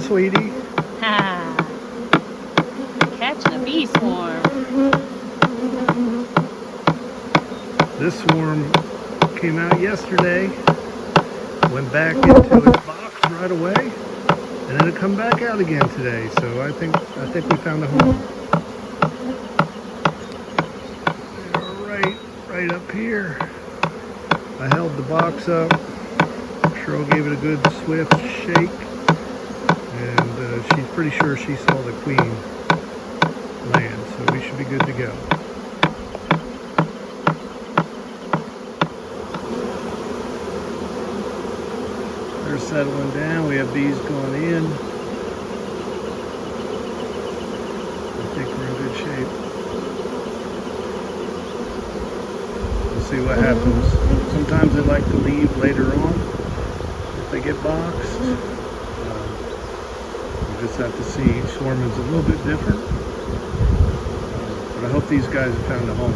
sweetie. Ha! Catching a bee swarm. This swarm came out yesterday, went back into its box right away, and then it come back out again today. So I think we found a home. Right up here. I held the box up. Cheryl gave it a good swift shake, and she's pretty sure she saw the queen land, so we should be good to go. They're settling down. We have bees going in. I think we're in good shape. We'll see what happens. Sometimes they like to leave later on if they get boxed. You just have to see. Each swarm is a little bit different. But I hope these guys have found a home.